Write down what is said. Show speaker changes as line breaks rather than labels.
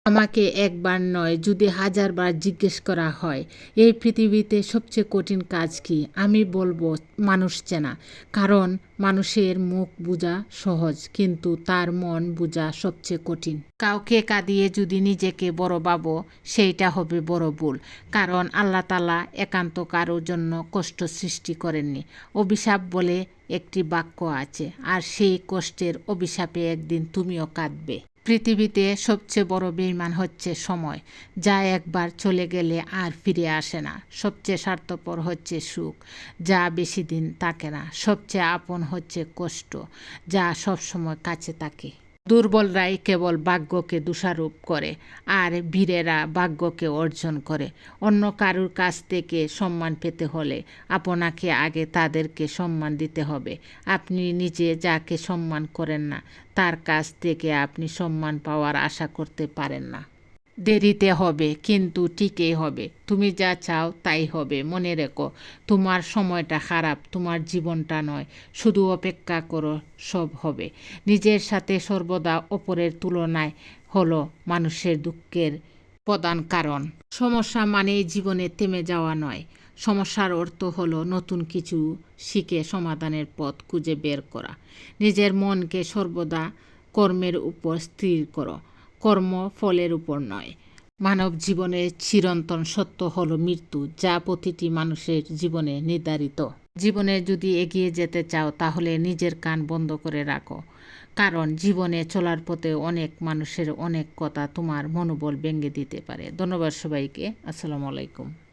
আমাকে একবার নয়, যদি 1000 বার জিজ্ঞেস করা হয় এই পৃথিবীতে সবচেয়ে কঠিন কাজ কি, আমি বলবো মানুষ চেনা। কারণ মানুষের মুখ বোঝা সহজ, কিন্তু তার মন বোঝা সবচেয়ে কঠিন। কাউকে কাঁদিয়ে যদি নিজেকে বড় ভাবো, সেইটা হবে বড় ভুল। কারণ আল্লাহ তাআলা একান্ত কারোর জন্য কষ্ট সৃষ্টি করেননি। অভিশাপ বলে একটি বাক্য আছে, আর সেই কষ্টের অভিশাপে একদিন তুমিও কাঁদবে। পৃথিবীতে সবচেয়ে বড় বেঈমান হচ্ছে সময়, যা একবার চলে গেলে আর ফিরে আসে না। সবচেয়ে স্বার্থপর হচ্ছে সুখ, যা বেশি দিন থাকে না। সবচেয়ে আপন হচ্ছে কষ্ট, যা সবসময় কাছে থাকে। দুর্বলরাই কেবল ভাগ্যকে দোষারোপ করে, আর বীরেরা ভাগ্যকে অর্জন করে। অন্য কারুর কাছ থেকে সম্মান পেতে হলে আপনাকে আগে তাদেরকে সম্মান দিতে হবে। আপনি নিজে যাকে সম্মান করেন না, তার কাছ থেকে আপনি সম্মান পাওয়ার আশা করতে পারেন না। দেরিতে হবে, কিন্তু ঠিকই হবে। তুমি যা চাও তাই হবে। মনে রেখো, তোমার সময়টা খারাপ, তোমার জীবনটা নয়। শুধু অপেক্ষা করো, সব হবে। নিজের সাথে সর্বদা অপরের তুলনায় হলো মানুষের দুঃখের প্রধান কারণ। সমস্যা মানেই জীবনে থেমে যাওয়া নয়। সমস্যার অর্থ হলো নতুন কিছু শিখে সমাধানের পথ খুঁজে বের করা। নিজের মনকে সর্বদা কর্মের উপর স্থির করো, কর্ম ফলের উপর নয়। মানব জীবনের চিরন্তন সত্য হলো মৃত্যু, যা প্রতিটি মানুষের জীবনে নির্ধারিত। জীবনে যদি এগিয়ে যেতে চাও, তাহলে নিজের কান বন্ধ করে রাখো। কারণ জীবনে চলার পথে অনেক মানুষের অনেক কথা তোমার মনোবল ভেঙে দিতে পারে। ধন্যবাদ সবাইকে। আসসালামু আলাইকুম।